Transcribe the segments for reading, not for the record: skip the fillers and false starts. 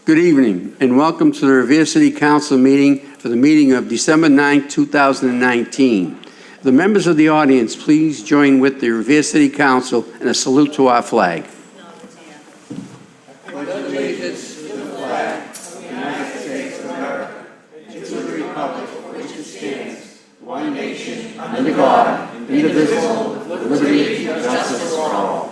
Good evening, and welcome to the Revere City Council meeting for the meeting of December 9, 2019. The members of the audience, please join with the Revere City Council in a salute to our flag. I pledge allegiance to the flag of the United States of America, and to the republic for which it stands, one nation, under God, indivisible, with liberty and justice for all.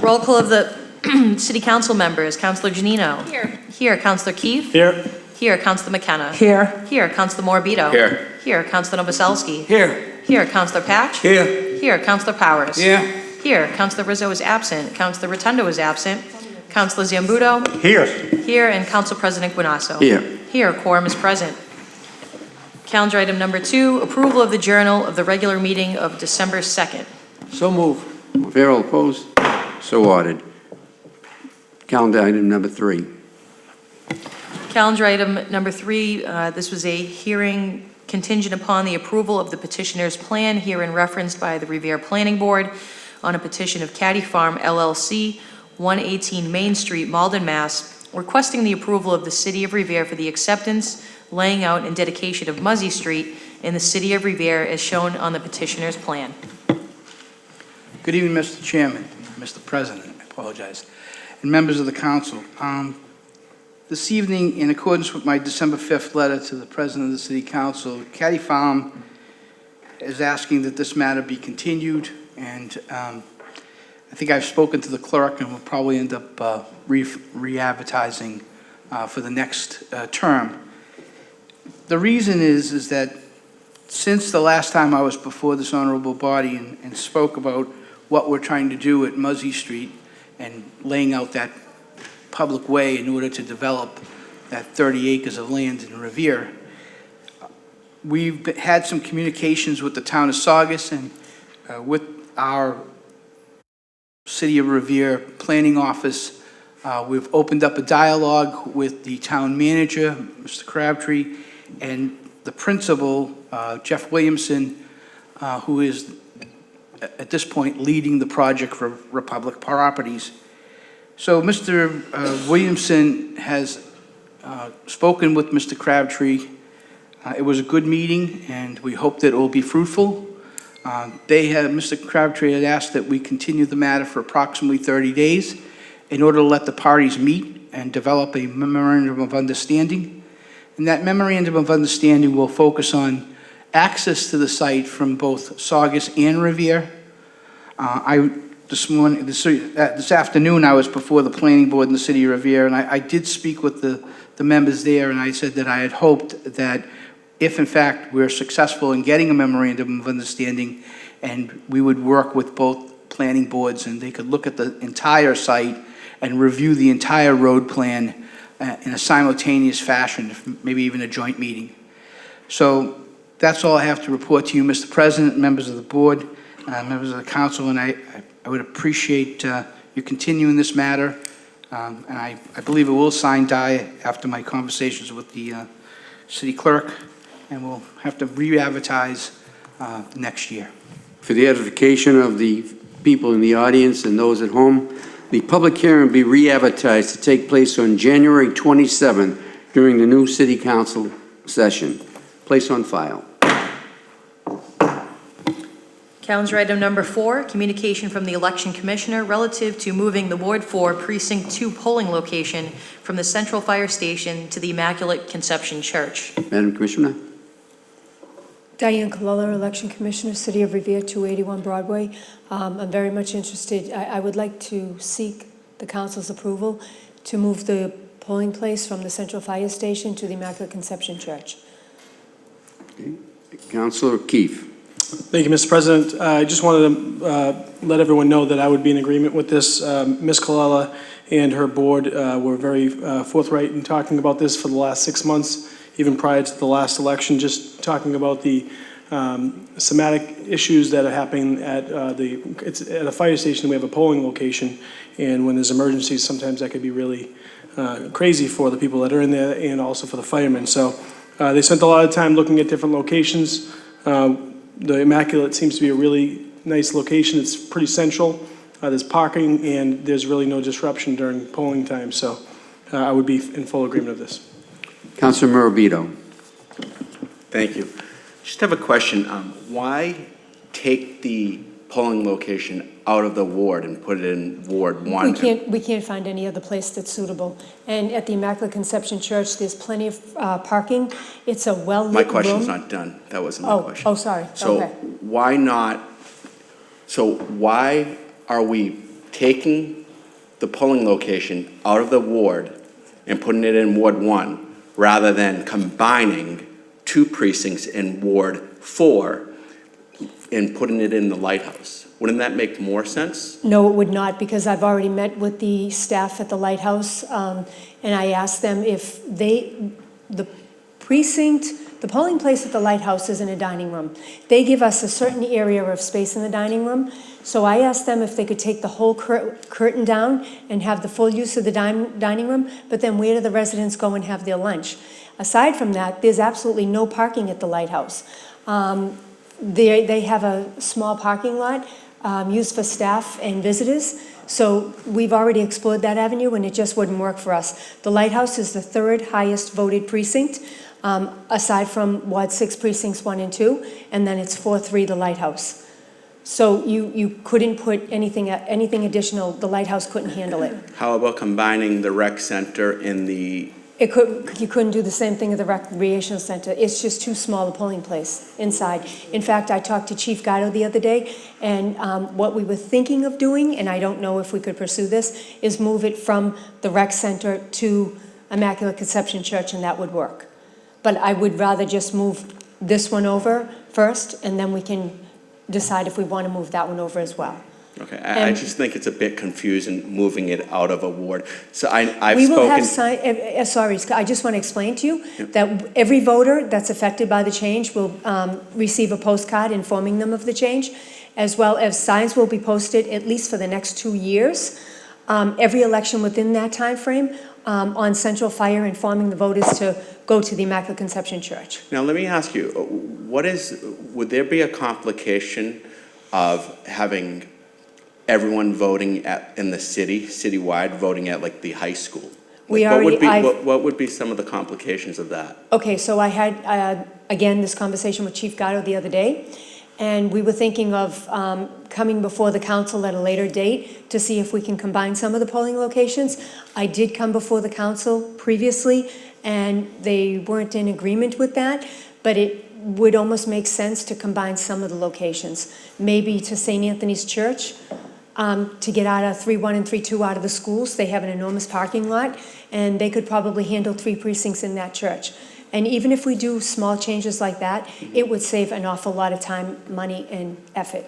Roll call of the City Council members. Councilor Janino. Here. Here. Councilor Keefe. Here. Here. Councilor McKenna. Here. Here. Councilor Morbido. Here. Here. Councilor Novoselsky. Here. Here. Councilor Patch. Here. Here. Councilor Powers. Here. Here. Councilor Rizzo is absent. Councilor Rotundo is absent. Councilor Zambuto. Here. Here. And Council President Guinasso. Here. Here. Quorum is present. Calendar item number 2, approval of the journal of the regular meeting of December 2nd. So move. Favor, all opposed? So ordered. Calendar item number 3. Calendar item number 3, this was a hearing contingent upon the approval of the petitioner's plan herein referenced by the Revere Planning Board on a petition of Caddy Farm LLC, 118 Main Street, Malden, Mass., requesting the approval of the City of Revere for the acceptance, laying out, and dedication of Muzzy Street in the City of Revere as shown on the petitioner's plan. Good evening, Mr. Chairman, Mr. President, I apologize, and members of the council. This evening, in accordance with my December 5th letter to the President of the City Council, Caddy Farm is asking that this matter be continued, and I think I've spoken to the clerk and we'll probably end up re-advertising for the next term. The reason is that since the last time I was before this honorable body and spoke about what we're trying to do at Muzzy Street and laying out that public way in order to develop that 30 acres of land in Revere, we've had some communications with the town of Saugus and with our City of Revere planning office. We've opened up a dialogue with the town manager, Mr. Crabtree, and the principal, Jeff Williamson, who is at this point leading the project for Republic Properties. So Mr. Williamson has spoken with Mr. Crabtree. It was a good meeting, and we hope that it will be fruitful. Mr. Crabtree had asked that we continue the matter for approximately 30 days in order to let the parties meet and develop a memorandum of understanding. And that memorandum of understanding will focus on access to the site from both Saugus and Revere. This afternoon, I was before the planning board in the City of Revere, and I did speak with the members there, and I said that I had hoped that if, in fact, we're successful in getting a memorandum of understanding, and we would work with both planning boards, and they could look at the entire site and review the entire road plan in a simultaneous fashion, maybe even a joint meeting. So that's all I have to report to you, Mr. President, members of the board, members of the council, and I would appreciate you continuing this matter, and I believe it will sign die after my conversations with the city clerk, and we'll have to re-advertise next year. For the edification of the people in the audience and those at home, the public hearing will be re-advertised to take place on January 27th during the new City Council session. Place on file. Calendar item number 4, communication from the Election Commissioner relative to moving the Ward 4 Precinct 2 polling location from the Central Fire Station to the Immaculate Conception Church. Madam Commissioner. Diane Colella, Election Commissioner, City of Revere, 281 Broadway. I'm very much interested. I would like to seek the council's approval to move the polling place from the Central Fire Station to the Immaculate Conception Church. Okay. Councilor Keefe. Thank you, Mr. President. I just wanted to let everyone know that I would be in agreement with this. Ms. Colella and her board were very forthright in talking about this for the last 6 months, even prior to the last election, just talking about the somatic issues that are happening at it's at a fire station. We have a polling location, and when there's emergencies, sometimes that could be really crazy for the people that are in there and also for the firemen. So they spent a lot of time looking at different locations. The Immaculate seems to be a really nice location. It's pretty central. There's parking, and there's really no disruption during polling time, so I would be in full agreement of this. Councilor Morabito. Thank you. Just have a question. Why take the polling location out of the ward and put it in Ward 1? We can't find any other place that's suitable. And at the Immaculate Conception Church, there's plenty of parking. It's a well-lit room. My question's not done. That wasn't my question. Oh, sorry. So Okay. why are we taking the polling location out of the ward and putting it in Ward 1 rather than combining 2 precincts in Ward 4 and putting it in the Lighthouse? Wouldn't that make more sense? No, it would not, because I've already met with the staff at the Lighthouse, and I asked them if the polling place at the Lighthouse is in a dining room. They give us a certain area of space in the dining room, so I asked them if they could take the whole curtain down and have the full use of the dining room, but then where do the residents go and have their lunch? Aside from that, there's absolutely no parking at the Lighthouse. They have a small parking lot used for staff and visitors. So we've already explored that avenue, and it just wouldn't work for us. The Lighthouse is the 3rd highest voted precinct, aside from Ward 6 precincts 1 and 2, and then it's 4-3 the Lighthouse. So you couldn't put anything additional. The Lighthouse couldn't handle it. How about combining the rec center in the... You couldn't do the same thing at the recreational center. It's just too small a polling place inside. In fact, I talked to Chief Gatto the other day, and what we were thinking of doing, and I don't know if we could pursue this, is move it from the rec center to Immaculate Conception Church, and that would work. But I would rather just move this one over first, and then we can decide if we want to move that one over as well. Okay, I just think it's a bit confusing moving it out of a ward. So I've We will have, spoken... sorry, I just want to explain to you that every voter that's affected by the change will receive a postcard informing them of the change, as well as signs will be posted at least for the next 2 years. Every election within that time frame on Central Fire informing the voters to go to the Immaculate Conception Church. Now, let me ask you, would there be a complication of having everyone voting in the citywide, voting at like the high school? What would be some of the complications of that? Okay, so I had, again, this conversation with Chief Gatto the other day, and we were thinking of coming before the council at a later date to see if we can combine some of the polling locations. I did come before the council previously, and they weren't in agreement with that, but it would almost make sense to combine some of the locations. Maybe to St. Anthony's Church, to get out of 3-1 and 3-2 out of the schools. They have an enormous parking lot, and they could probably handle 3 precincts in that church. And even if we do small changes like that, it would save an awful lot of time, money, and effort.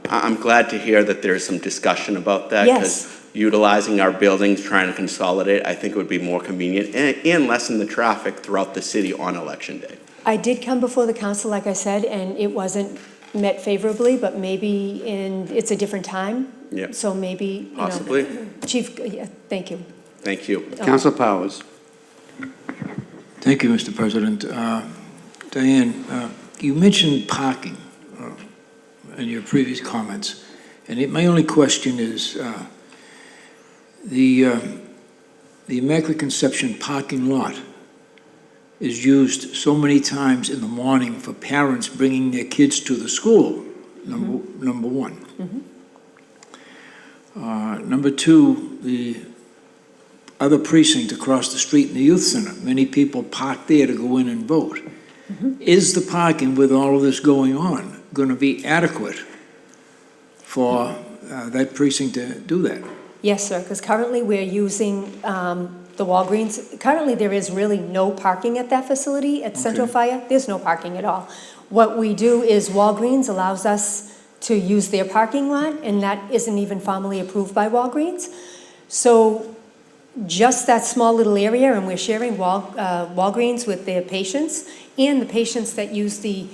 I'm glad to hear that there's some discussion about that. Yes. Because utilizing our buildings, trying to consolidate, I think it would be more convenient and lessen the traffic throughout the city on election day. I did come before the council, like I said, and it wasn't met favorably, but maybe it's a different time. Yep. So maybe, Possibly. Chief, yeah, thank you. Thank you. Councilor Powers. Thank you, Mr. President. Diane, you mentioned parking in your previous comments, and my only question is, the Immaculate Conception parking lot is used so many times in the morning for parents bringing their kids to the school, number one. Number two, the other precinct across the street in the youth center, many people park there to go in and vote. Is the parking with all of this going on going to be adequate for that precinct to do that? Yes, sir, because currently we're using the Walgreens. Currently, there is really no parking at that facility at Central Fire. There's no parking at all. What we do is Walgreens allows us to use their parking lot, and that isn't even formally approved by Walgreens. So just that small little area, and we're sharing Walgreens with their patients and the patients that use the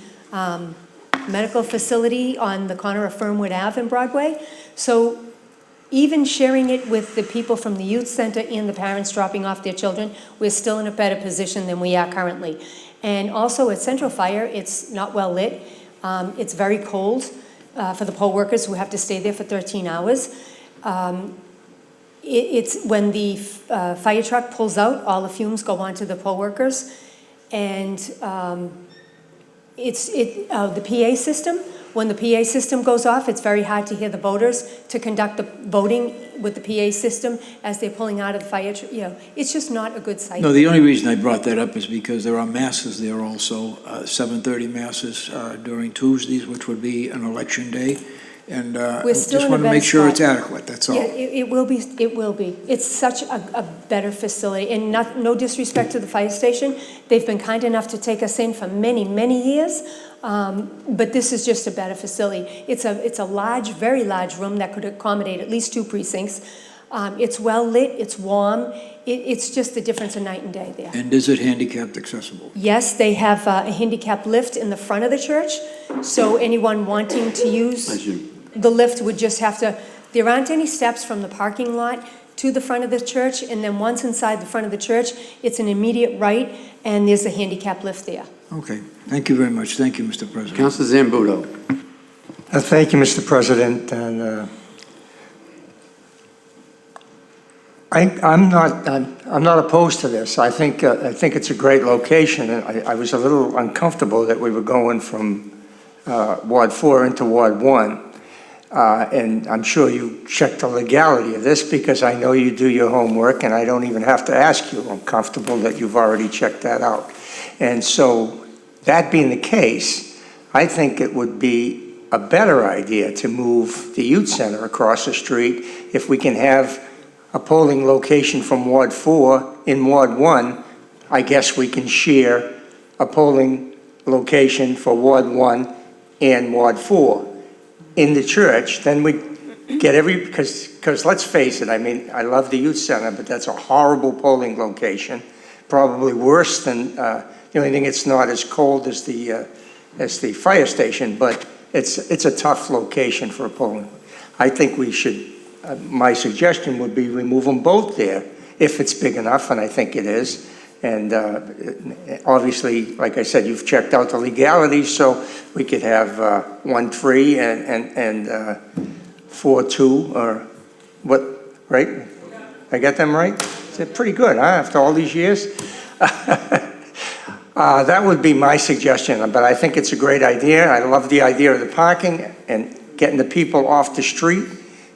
medical facility on the corner of Fernwood Ave and Broadway. So even sharing it with the people from the youth center and the parents dropping off their children, we're still in a better position than we are currently. And also at Central Fire, it's not well lit. It's very cold for the poll workers who have to stay there for 13 hours. It's when the fire truck pulls out, all the fumes go onto the poll workers. And the PA system, when the PA system goes off, it's very hard to hear the voters to conduct the voting with the PA system as they're pulling out of the fire, it's just not a good sight. No, the only reason I brought that up is because there are masses there also, 7:30 masses during Tuesdays, which would be an election day. And We're still just in a want to better make sure spot. it's adequate, that's all. Yeah, it will be, it will be. It's such a better facility, and no disrespect to the fire station. They've been kind enough to take us in for many, many years, but this is just a better facility. It's a large, very large room that could accommodate at least 2 precincts. It's well lit, it's warm, it's just the difference of night and day there. And is it handicapped accessible? Yes, they have a handicap lift in the front of the church, so anyone wanting to use the lift would just have to, there aren't any steps from the parking lot to the front of the church, and then once inside the front of the church, it's an immediate right, and there's a handicap lift there. Okay, thank you very much. Thank you, Mr. President. Councilor Zambudo. Thank you, Mr. President, and I'm not opposed to this. I think it's a great location, and I was a little uncomfortable that we were going from Ward 4 into Ward 1. And I'm sure you checked the legality of this because I know you do your homework, and I don't even have to ask you. I'm comfortable that you've already checked that out. And so, that being the case, I think it would be a better idea to move the youth center across the street if we can have a polling location from Ward 4 in Ward 1. I guess we can share a polling location for Ward 1 and Ward 4 in the church. Then we get because let's face it, I mean, I love the youth center, but that's a horrible polling location, probably worse than, the only thing, it's not as cold as the fire station, but it's a tough location for a polling. I think we should, my suggestion would be remove them both there, if it's big enough, and I think it is. And obviously, like I said, you've checked out the legalities, so we could have 1-3 and 4-2, or what, right? I got them right? They're pretty good, huh, after all these years? That would be my suggestion, but I think it's a great idea. I love the idea of the parking and getting the people off the street,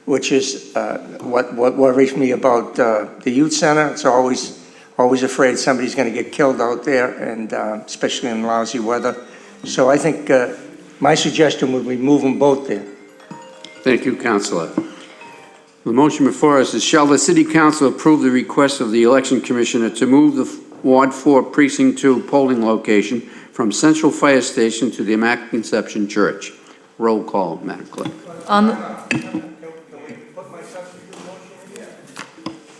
which is what worries me about the youth center. It's always afraid somebody's going to get killed out there, and especially in lousy weather. So I think my suggestion would be move them both there. Thank you, Councilor. The motion before us is, shall the City Council approve the request of the Election Commissioner to move the Ward 4 Precinct 2 polling location from Central Fire Station to the Immaculate Conception Church? Roll call, Madam Clerk.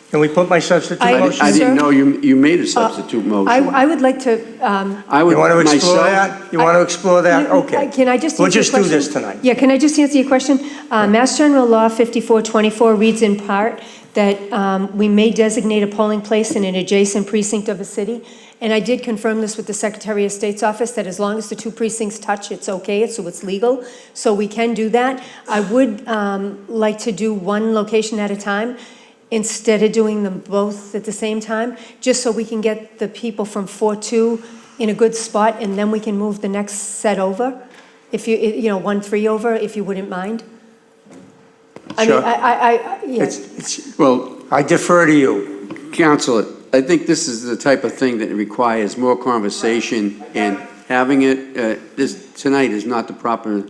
Can we put my substitute motion? I didn't Sir? know you made a substitute motion. I would like to, I would You want to explore myself- that? You want to explore that? Okay. Can I just We'll answer your just do question? this tonight. Yeah, can I just answer your question? Mass General Law 5424 reads in part that we may designate a polling place in an adjacent precinct of a city. And I did confirm this with the Secretary of State's office, that as long as the 2 precincts touch, it's okay, so it's legal. So we can do that. I would like to do one location at a time, instead of doing them both at the same time, just so we can get the people from 4-2 in a good spot, and then we can move the next set over. If you 1-3 over, if you wouldn't mind. Sure. I mean, yeah. Well, I defer to you. Councilor, I think this is the type of thing that requires more conversation, and having it, tonight is not the proper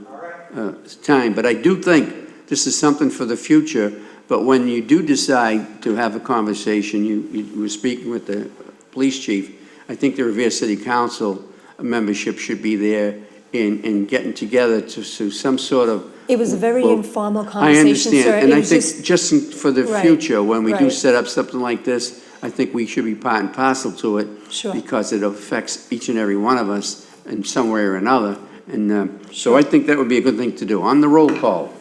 time. But I do think this is something for the future. But when you do decide to have a conversation, you were speaking with the police chief, I think the Revere City Council membership should be there in getting together to some sort of... It was a very informal I conversation, understand, sir. and It I was think just for the Right, future, when we do right. set up something like this, I think we should be part and parcel to it. Sure. Because it affects each and every one of us in some way or another. And so I think that would be a good thing to do. On the roll call,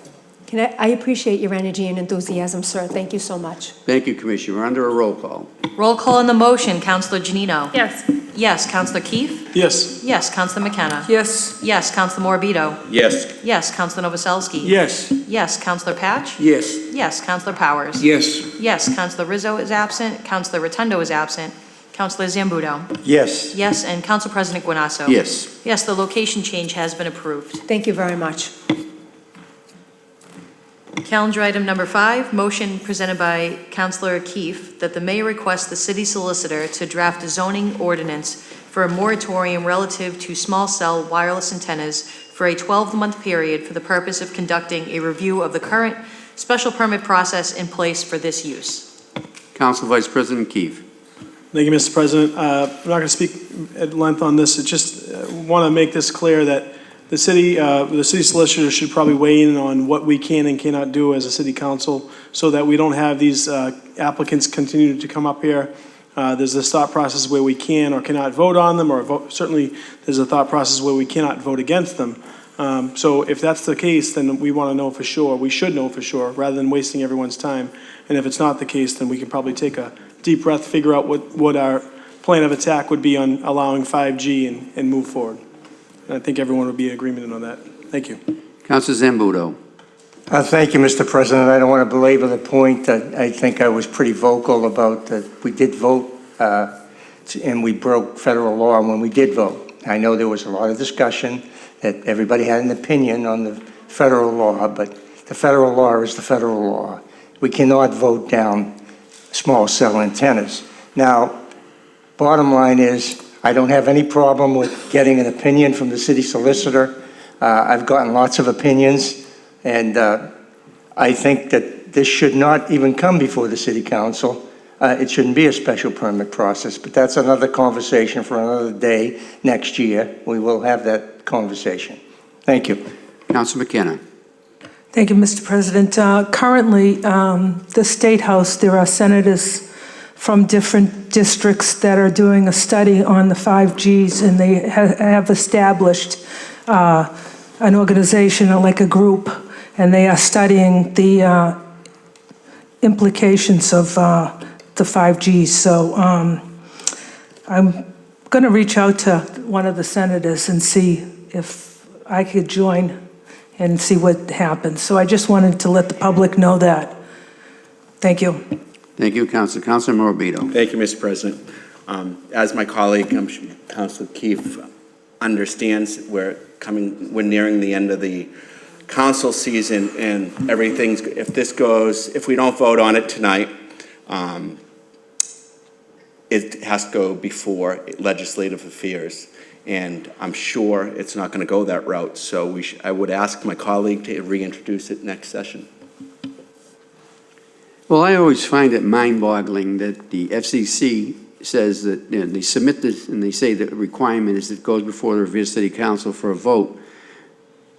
I appreciate your energy and enthusiasm, sir. Thank you so much. Thank you, Commissioner. We're under a roll call. Roll call on the motion. Counselor Janino? Yes. Yes. Counselor Keefe? Yes. Yes. Counselor McKenna? Yes. Yes. Counselor Morbido? Yes. Yes. Counselor Novoselsky? Yes. Yes. Counselor Patch? Yes. Yes. Counselor Powers? Yes. Yes. Counselor Rizzo is absent. Counselor Rotundo is absent. Counselor Zambudo? Yes. Yes. And Counsel President Guanasso? Yes. Yes, the location change has been approved. Thank you very much. Calendar item number 5, motion presented by Councilor Keefe that the mayor request the city solicitor to draft a zoning ordinance for a moratorium relative to small cell wireless antennas for a 12-month period for the purpose of conducting a review of the current special permit process in place for this use. Council Vice President Keefe. Thank you, Mr. President. I'm not going to speak at length on this. I just want to make this clear that the city solicitor should probably weigh in on what we can and cannot do as a city council so that we don't have these applicants continue to come up here. There's this thought process where we can or cannot vote on them, or certainly there's a thought process where we cannot vote against them. So if that's the case, then we want to know for sure. We should know for sure, rather than wasting everyone's time. And if it's not the case, then we can probably take a deep breath, figure out what our plan of attack would be on allowing 5G and move forward. And I think everyone would be in agreement on that. Thank you. Council Zambudo. Thank you, Mr. President. I don't want to belabor the point. I think I was pretty vocal about that. We did vote, and we broke federal law when we did vote. I know there was a lot of discussion that everybody had an opinion on the federal law, but the federal law is the federal law. We cannot vote down small cell antennas. Now, bottom line is, I don't have any problem with getting an opinion from the city solicitor. I've gotten lots of opinions, and I think that this should not even come before the city council. It shouldn't be a special permit process, but that's another conversation for another day next year. We will have that conversation. Thank you. Council McKenna. Thank you, Mr. President. Currently, the State House, there are senators from different districts that are doing a study on the 5Gs, and they have established an organization, like a group, and they are studying the implications of the 5Gs. So I'm going to reach out to one of the senators and see if I could join and see what happens. So I just wanted to let the public know that. Thank you. Thank you, Council. Councilor Morbido. Thank you, Mr. President. As my colleague, Councilor Keefe, understands, we're nearing the end of the council season, and if we don't vote on it tonight, it has to go before legislative affairs. And I'm sure it's not going to go that route. So I would ask my colleague to reintroduce it next session. Well, I always find it mind-boggling that the FCC says that they submit this and they say the requirement is it goes before the Revere City Council for a vote.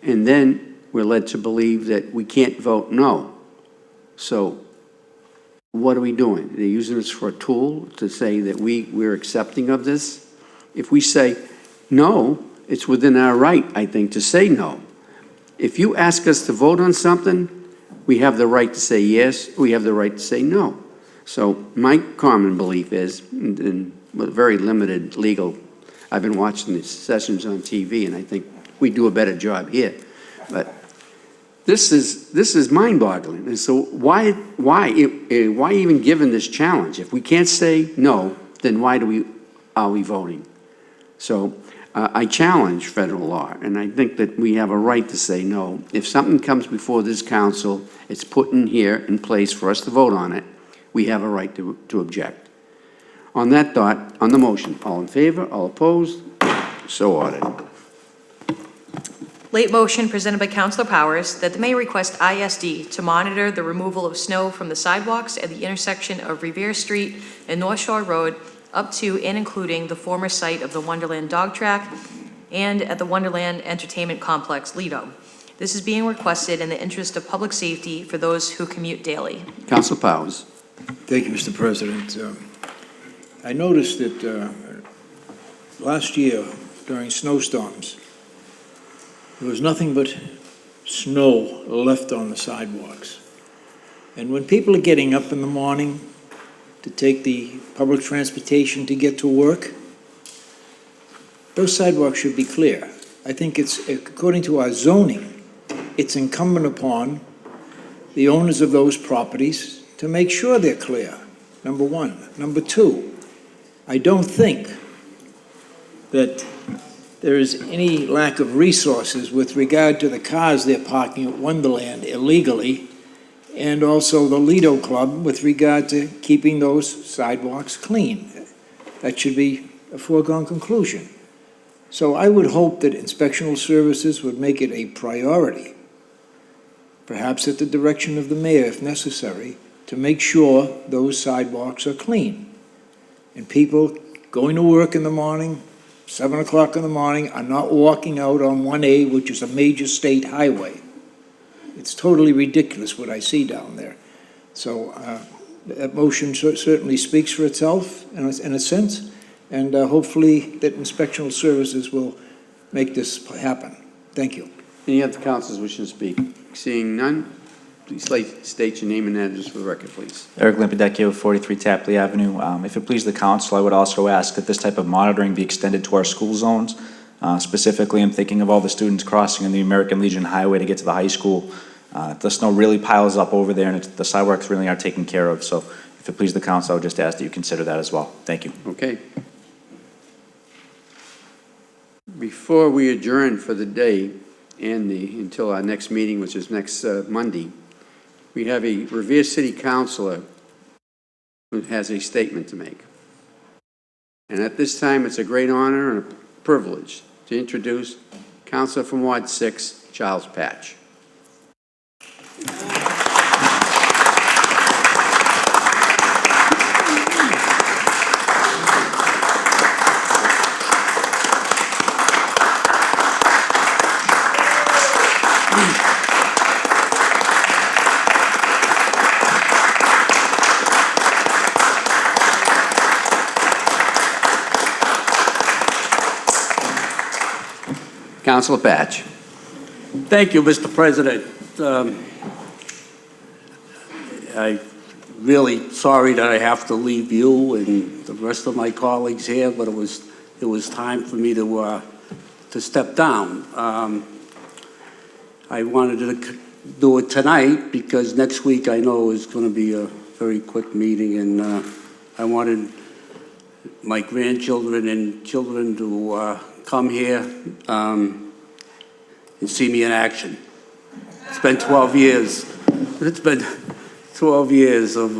And then we're led to believe that we can't vote no. So what are we doing? They're using this for a tool to say that we're accepting of this. If we say no, it's within our right, I think, to say no. If you ask us to vote on something, we have the right to say yes, we have the right to say no. So my common belief is, and with very limited legal, I've been watching these sessions on TV, and I think we do a better job here. But this is mind-boggling. And so why even given this challenge? If we can't say no, then why are we voting? So I challenge federal law, and I think that we have a right to say no. If something comes before this council, it's put in here in place for us to vote on it, we have a right to object. On that thought, on the motion, all in favor, all opposed, so ordered. Late motion presented by Councilor Powers that the mayor request ISD to monitor the removal of snow from the sidewalks at the intersection of Revere Street and North Shore Road up to and including the former site of the Wonderland Dog Track and at the Wonderland Entertainment Complex, Lido. This is being requested in the interest of public safety for those who commute daily. Councilor Powers. Thank you, Mr. President. I noticed that last year during snowstorms, there was nothing but snow left on the sidewalks. And when people are getting up in the morning to take the public transportation to get to work, those sidewalks should be clear. I think it's, according to our zoning, it's incumbent upon the owners of those properties to make sure they're clear, number one. Number two, I don't think that there is any lack of resources with regard to the cars they're parking at Wonderland illegally, and also the Lido Club with regard to keeping those sidewalks clean. That should be a foregone conclusion. So I would hope that inspectional services would make it a priority, perhaps at the direction of the mayor if necessary, to make sure those sidewalks are clean. And people going to work in the morning, 7 o'clock in the morning, are not walking out on 1A, which is a major state highway. It's totally ridiculous what I see down there. So that motion certainly speaks for itself in a sense, and hopefully that inspectional services will make this happen. Thank you. Any other councilors wishing to speak? Seeing none, please state your name and address for the record, please. Eric Limpidecchio, 43 Tapley Avenue. If it pleases the council, I would also ask that this type of monitoring be extended to our school zones. Specifically, I'm thinking of all the students crossing on the American Legion Highway to get to the high school. The snow really piles up over there, and the sidewalks really aren't taken care of. So if it pleases the council, I would just ask that you consider that as well. Thank you. Okay. Before we adjourn for the day and until our next meeting, which is next Monday, we have a Revere City Councilor who has a statement to make. And at this time, it's a great honor and a privilege to introduce Councilor from Ward 6, Charles Patch. Councilor Patch. Thank you, Mr. President. I'm really sorry that I have to leave you and the rest of my colleagues here, but it was time for me to step down. I wanted to do it tonight because next week I know is going to be a very quick meeting, and I wanted my grandchildren and children to come here and see me in action. It's been 12 years. It's been 12 years of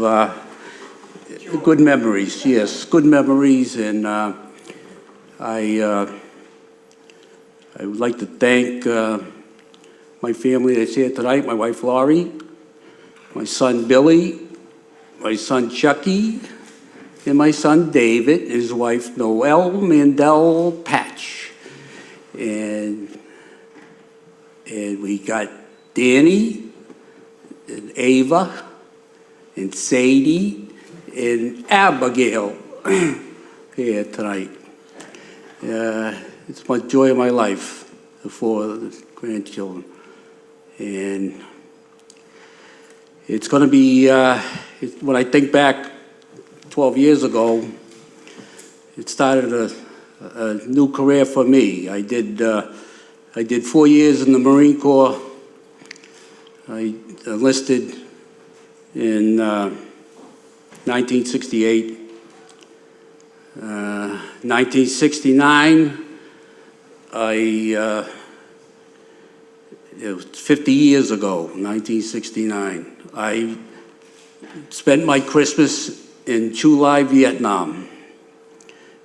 good memories, yes, good memories, and I would like to thank my family that's here tonight, my wife Laurie, my son Billy, my son Chucky, and my son David, and his wife Noelle Mandel Patch. And we got Danny and Ava and Sadie and Abigail here tonight. It's my joy of my life, the four grandchildren. And it's going to be, when I think back 12 years ago, it started a new career for me. I did 4 years in the Marine Corps. I enlisted in 1968. 1969, it was 50 years ago, 1969. I spent my Christmas in Chu Lai, Vietnam.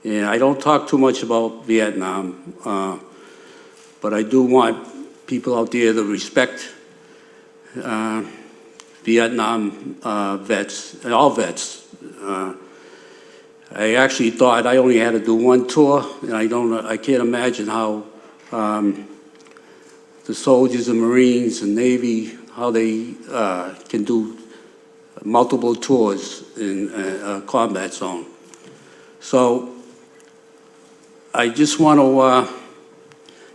And I don't talk too much about Vietnam, but I do want people out there to respect Vietnam vets, and all vets. I actually thought I only had to do one tour, and I can't imagine how the soldiers and Marines and Navy, how they can do multiple tours in a combat zone. So I just want to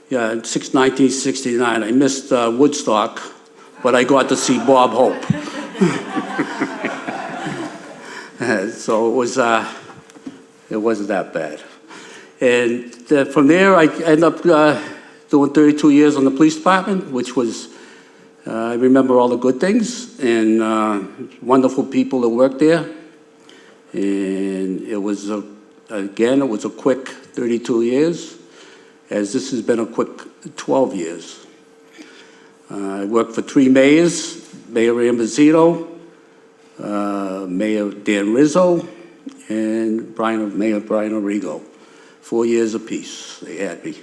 Yeah, 1969. I missed Woodstock, but I got to see Bob Hope. So it wasn't that bad. And from there, I ended up doing 32 years on the police department, which was, I remember all the good things and wonderful people that worked there. And it was, again, it was a quick 32 years, as this has been a quick 12 years. I worked for 3 mayors, Mayor Ambasito, Mayor Dan Rizzo, and Mayor Brian Arrigo. 4 years apiece, they had me.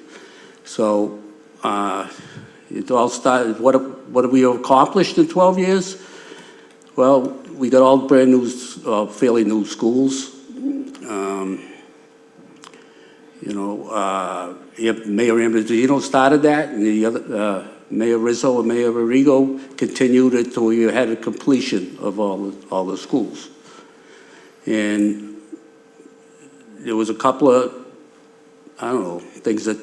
So it all started, what have we accomplished in 12 years? Well, we got all brand new, fairly new schools. Mayor Ambasito started that, and the other, Mayor Rizzo and Mayor Arrigo continued it till we had a completion of all the schools. And there was a couple of, I don't know, things that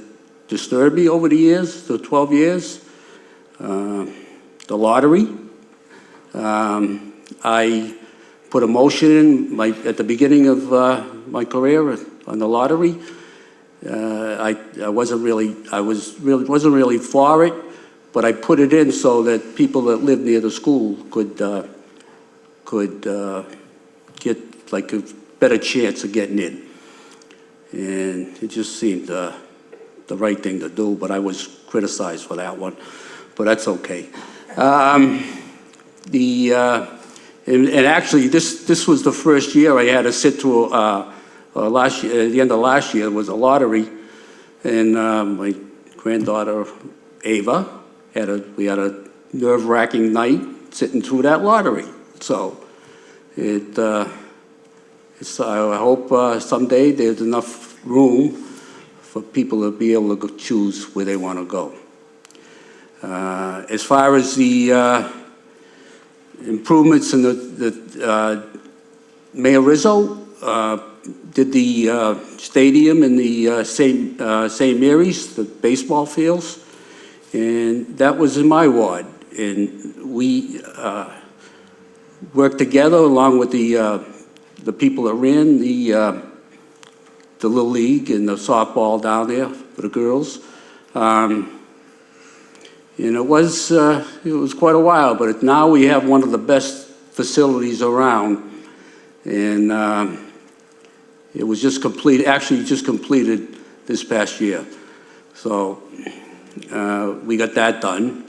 disturbed me over the years, the 12 years. The lottery. I put a motion in at the beginning of my career on the lottery. I wasn't really for it, but I put it in so that people that lived near the school could get like a better chance of getting in. And it just seemed the right thing to do, but I was criticized for that one, but that's okay. And actually, this was the first year I had to sit through last year. At the end of last year was a lottery, and my granddaughter Ava we had a nerve-wracking night sitting through that lottery. So I hope someday there's enough room for people to be able to choose where they want to go. As far as the improvements in the Mayor Rizzo did the stadium in the St. Mary's, the baseball fields, and that was in my ward. And we worked together along with the people that ran the Little League and the softball down there for the girls. And it was quite a while, but now we have one of the best facilities around. And it was just completed, actually just completed this past year. So we got that done.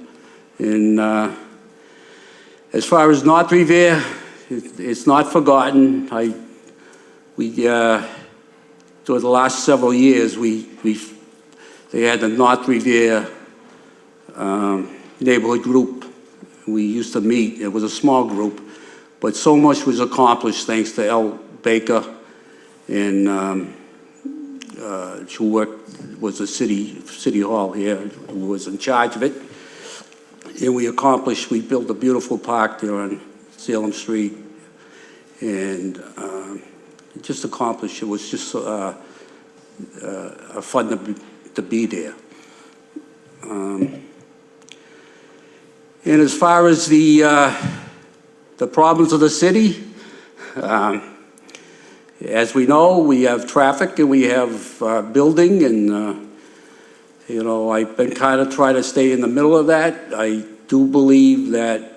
And as far as North Revere, it's not forgotten. Through the last several years, they had the North Revere neighborhood group. We used to meet. It was a small group, but so much was accomplished thanks to L. Baker, and who was the city hall here, who was in charge of it. And we built a beautiful park there on Salem Street, and just accomplished. It was just fun to be there. And as far as the problems of the city, as we know, we have traffic and we have building, and I've been kind of trying to stay in the middle of that. I do believe that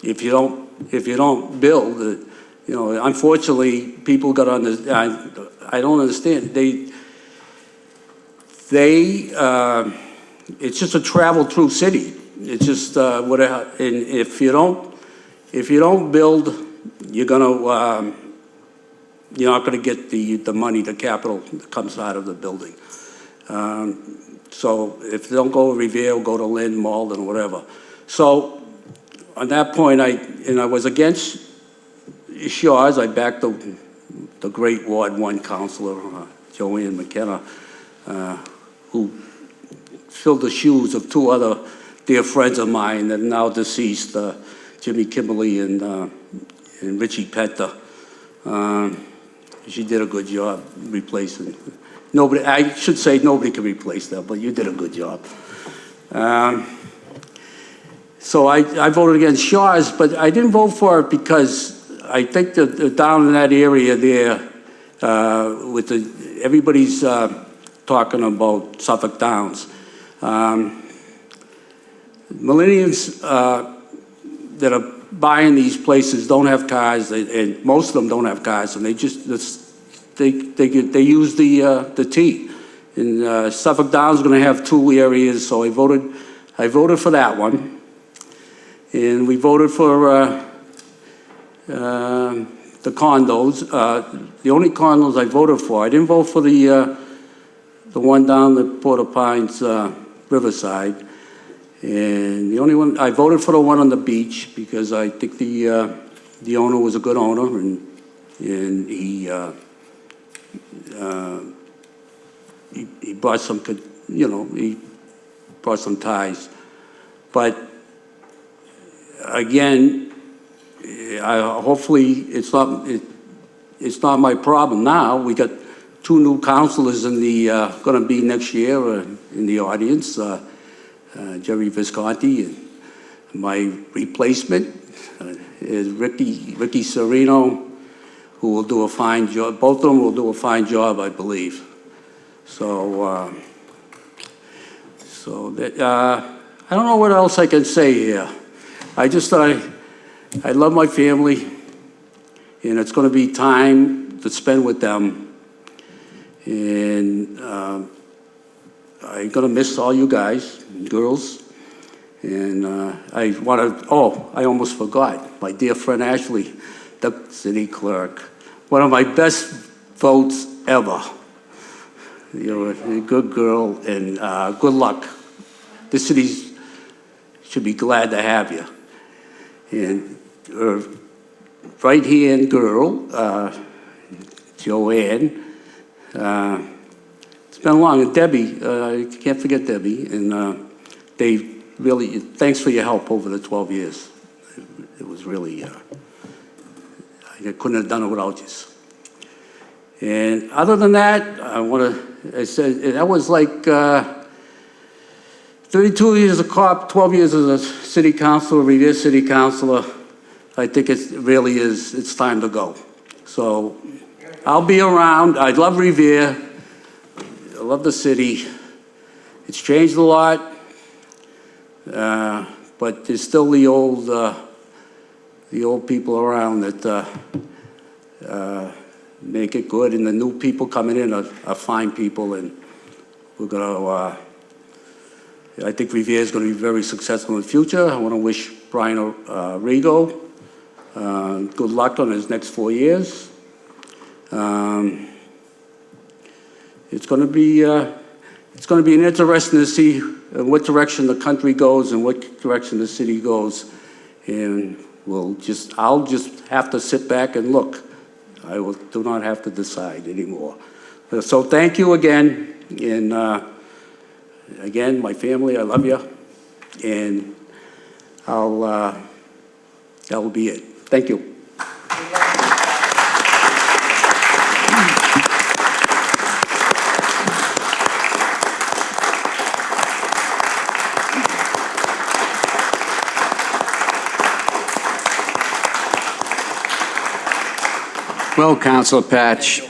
if you don't build, unfortunately, people got on this. I don't understand. It's just a travel-through city. It's just and if you don't build, you're not gonna get the money, the capital that comes out of the building. So if you don't go to Revere, go to Lynn, Malden, whatever. So on that point, I was against Shaw's. I backed the great Ward 1 councilor, Joanne McKenna, who filled the shoes of 2 other dear friends of mine that are now deceased, Jimmy Kimberly and Richie Penta. She did a good job replacing nobody, I should say nobody can replace that, but you did a good job. So I voted against Shaw's, but I didn't vote for it because I think that down in that area there, with everybody's talking about Suffolk Downs. Millennials that are buying these places don't have cars, and most of them don't have cars, and they use the T. And Suffolk Downs is going to have 2 areas, so I voted for that one. And we voted for the condos. The only condos I voted for, I didn't vote for the one down the Port-au-Pines, Riverside. And the only one, I voted for the one on the beach because I think the owner was a good owner, and he brought some, he brought some ties. But again, hopefully it's not my problem now. We got 2 new councilors in going to be next year in the audience. Jerry Visconti, and my replacement is Ricky Serino, who will do a fine job. Both of them will do a fine job, I believe. So, I don't know what else I can say here. I just thought I love my family, and it's going to be time to spend with them. And I'm going to miss all you guys, girls. And I want to, I almost forgot, my dear friend Ashley, the city clerk. One of my best votes ever. You're a good girl, and good luck. The city should be glad to have you. And right-hand girl, Joanne, it's been long, and Debbie, I can't forget Debbie, and they really, thanks for your help over the 12 years. It was really, I couldn't have done it without you. And other than that, I said, that was like 32 years as a cop, 12 years as a city councilor, Revere city councilor. I think it really is, it's time to go. So I'll be around. I love Revere. I love the city. It's changed a lot, but there's still the old people around that make it good, and the new people coming in are fine people, and we're gonna. I think Revere is going to be very successful in the future. I want to wish Brian Rigo good luck on his next 4 years. It's going to be interesting to see what direction the country goes and what direction the city goes, and I'll just have to sit back and look. I do not have to decide anymore. So thank you again, and again, my family, I love you, and that will be it. Thank you. Well, Councilor Patch,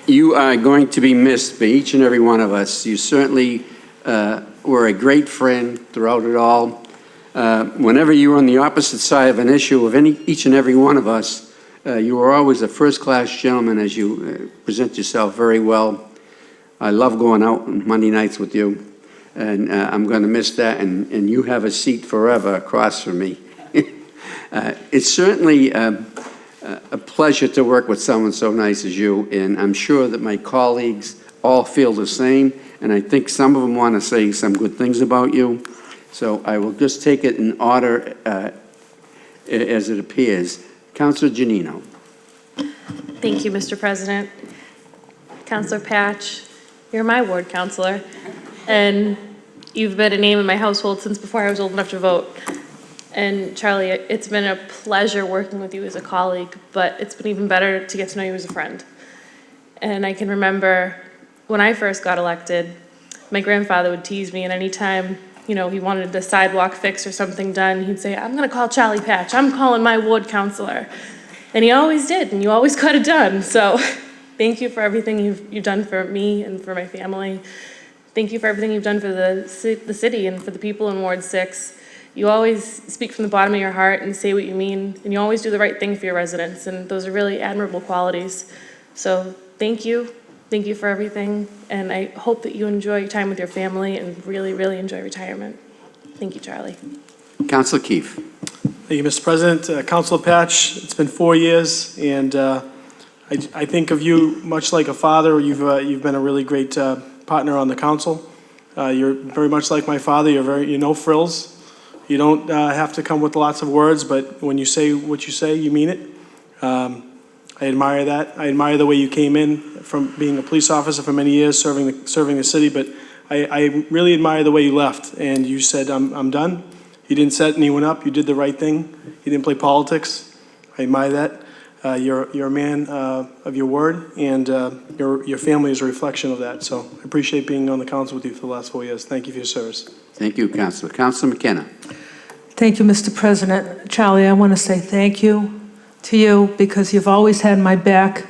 you are going to be missed by each and every one of us. You certainly were a great friend throughout it all. Whenever you were on the opposite side of an issue of each and every one of us, you were always a first-class gentleman as you present yourself very well. I love going out on Monday nights with you, and I'm going to miss that, and you have a seat forever across from me. It's certainly a pleasure to work with someone so nice as you, and I'm sure that my colleagues all feel the same, and I think some of them want to say some good things about you. So I will just take it in order as it appears. Councilor Giannino. Thank you, Mr. President. Councilor Patch, you're my ward councilor, and you've been a name in my household since before I was old enough to vote. And Charlie, it's been a pleasure working with you as a colleague, but it's been even better to get to know you as a friend. And I can remember when I first got elected, my grandfather would tease me, and anytime, he wanted the sidewalk fixed or something done, he'd say, I'm gonna call Charlie Patch, I'm calling my ward counselor. And he always did, and you always got it done. So thank you for everything you've done for me and for my family. Thank you for everything you've done for the city and for the people in Ward 6. You always speak from the bottom of your heart and say what you mean, and you always do the right thing for your residents, and those are really admirable qualities. So thank you. Thank you for everything, and I hope that you enjoy your time with your family and really, really enjoy retirement. Thank you, Charlie. Councilor Keefe. Thank you, Mr. President. Councilor Patch, it's been 4 years, and I think of you much like a father. You've been a really great partner on the council. You're very much like my father. You're no frills. You don't have to come with lots of words, but when you say what you say, you mean it. I admire that. I admire the way you came in from being a police officer for many years, serving the city, but I really admire the way you left, and you said, I'm done. You didn't set anyone up. You did the right thing. You didn't play politics. I admire that. You're a man of your word, and your family is a reflection of that. So I appreciate being on the council with you for the last 4 years. Thank you for your service. Thank you, Councilor. Councilor McKenna. Thank you, Mr. President. Charlie, I want to say thank you to you because you've always had my back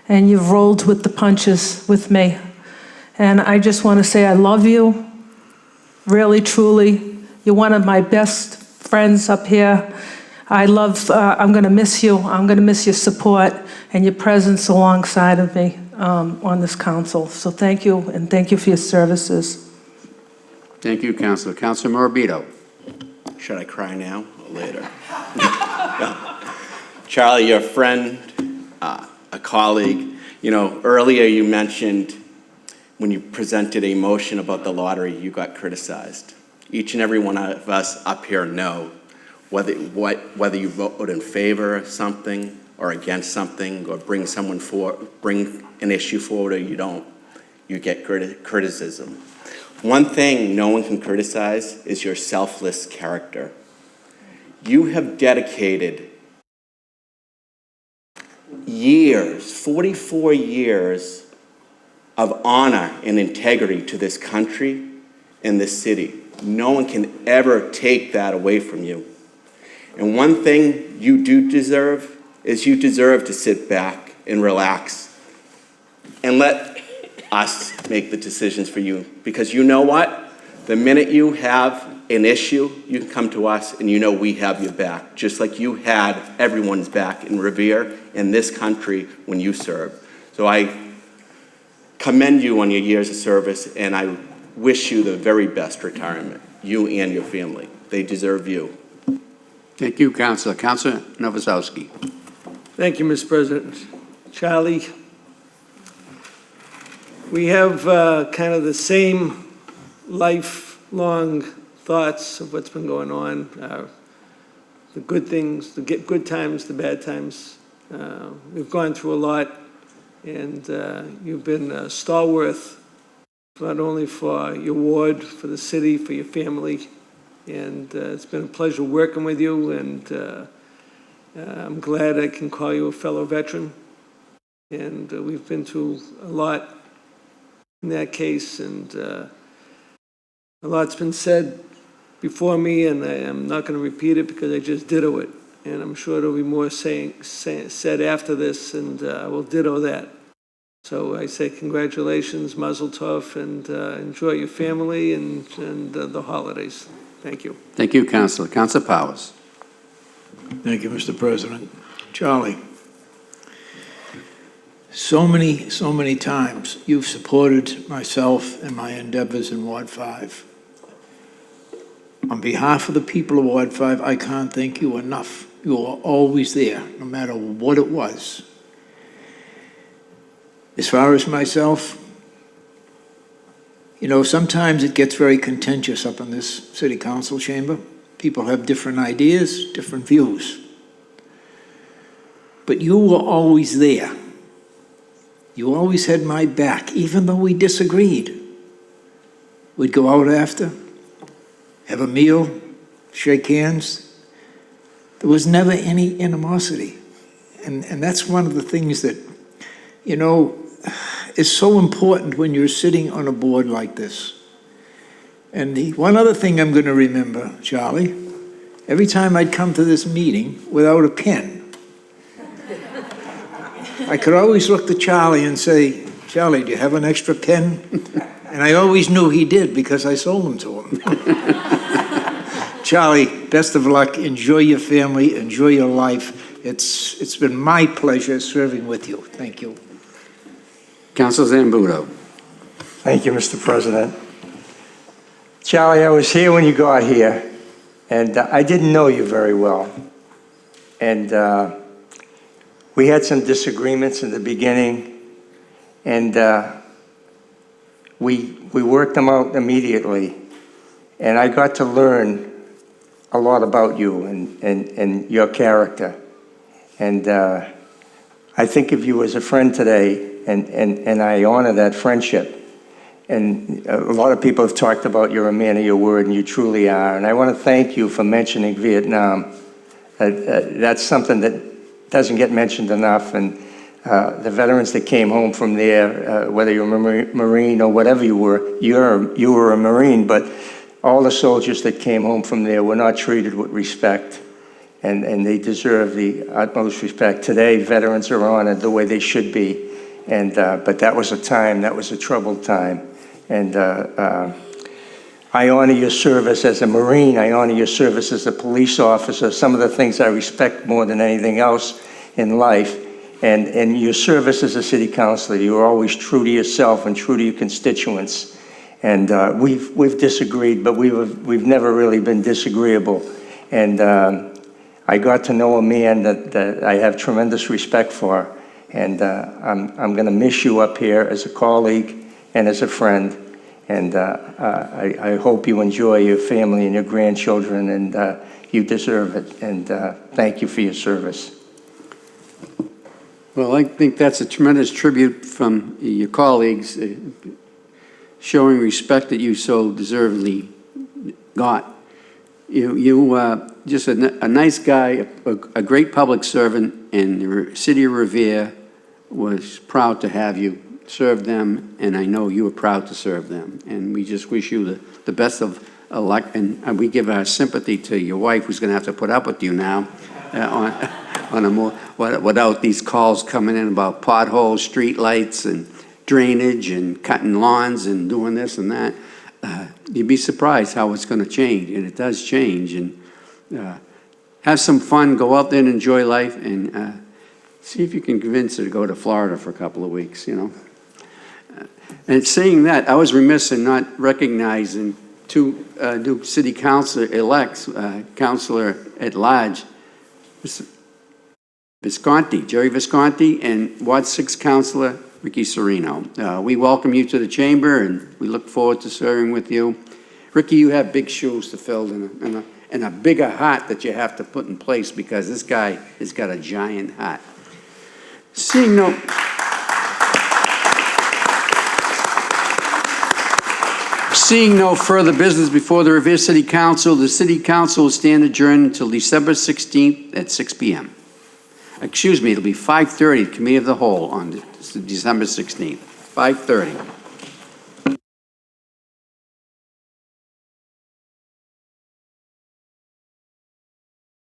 and you've rolled with the punches with me. And I just want to say I love you, really, truly. You're one of my best friends up here. I'm going to miss you. I'm going to miss your support and your presence alongside of me on this council. So thank you, and thank you for your services. Thank you, Councilor. Councilor Morabito. Should I cry now or later? Charlie, you're a friend, a colleague. Earlier you mentioned when you presented a motion about the lottery, you got criticized. Each and every one of us up here know whether you vote in favor of something or against something or bring an issue forward or you don't, you get criticism. One thing no one can criticize is your selfless character. You have dedicated years, 44 years of honor and integrity to this country and this city. No one can ever take that away from you. And one thing you do deserve is you deserve to sit back and relax and let us make the decisions for you. Because you know what? The minute you have an issue, you can come to us and you know we have your back, just like you had everyone's back in Revere in this country when you served. So I commend you on your years of service, and I wish you the very best retirement, you and your family. They deserve you. Thank you, Councilor. Councilor Novoselsky. Thank you, Mr. President. Charlie, we have kind of the same lifelong thoughts of what's been going on, the good things, the good times, the bad times. We've gone through a lot, and you've been a stalwart, not only for your ward, for the city, for your family, and it's been a pleasure working with you, and I'm glad I can call you a fellow veteran, and we've been through a lot in that case, and a lot's been said before me, and I am not going to repeat it because I just ditto it, and I'm sure there'll be more said after this, and I will ditto that. So I say congratulations, mazel tov, and enjoy your family and the holidays. Thank you. Thank you, Councilor. Councilor Powers. Thank you, Mr. President. Charlie, so many times you've supported myself and my endeavors in Ward 5. On behalf of the people of Ward 5, I can't thank you enough. You are always there, no matter what it was. As far as myself, sometimes it gets very contentious up in this city council chamber. People have different ideas, different views. But you were always there. You always had my back, even though we disagreed. We'd go out after, have a meal, shake hands. There was never any animosity. And that's one of the things that, is so important when you're sitting on a board like this. And one other thing I'm going to remember, Charlie, every time I'd come to this meeting without a pen, I could always look to Charlie and say, Charlie, do you have an extra pen? And I always knew he did because I sold them to him. Charlie, best of luck. Enjoy your family. Enjoy your life. It's been my pleasure serving with you. Thank you. Councilor Zambudo. Thank you, Mr. President. Charlie, I was here when you got here, and I didn't know you very well. And we had some disagreements in the beginning, and we worked them out immediately. And I got to learn a lot about you and your character. And I think of you as a friend today, and I honor that friendship. And a lot of people have talked about you're a man of your word, and you truly are. And I want to thank you for mentioning Vietnam. That's something that doesn't get mentioned enough. And the veterans that came home from there, whether you're a Marine or whatever you were, you were a Marine, but all the soldiers that came home from there were not treated with respect. And they deserve the utmost respect. Today, veterans are honored the way they should be. And but that was a time, that was a troubled time. And I honor your service as a Marine. I honor your service as a police officer. Some of the things I respect more than anything else in life. And your service as a city councilor. You were always true to yourself and true to your constituents. And we've disagreed, but we've never really been disagreeable. And I got to know a man that I have tremendous respect for. And I'm going to miss you up here as a colleague and as a friend. And I hope you enjoy your family and your grandchildren, and you deserve it. And thank you for your service. Well, I think that's a tremendous tribute from your colleagues, showing respect that you so deservedly got. You just a nice guy, a great public servant, and the city of Revere was proud to have you serve them, and I know you were proud to serve them. And we just wish you the best of luck, and we give our sympathy to your wife, who's going to have to put up with you now on a more, without these calls coming in about potholes, street lights, and drainage, and cutting lawns, and doing this and that. You'd be surprised how it's going to change, and it does change. And have some fun, go out there and enjoy life, and see if you can convince her to go to Florida for a couple of weeks, you know. And saying that, I was remiss in not recognizing two new city councilor-elects, councilor at large, Visconti, Jerry Visconti, and Ward 6 councilor Ricky Serino. We welcome you to the chamber, and we look forward to serving with you. Ricky, you have big shoes to fill and a bigger heart that you have to put in place, because this guy has got a giant heart. Seeing no further business before the Revere City Council, the City Council will stand adjourned until December 16th at 6 p.m. Excuse me, it'll be 5:30, Committee of the Whole on December 16th, 5:30.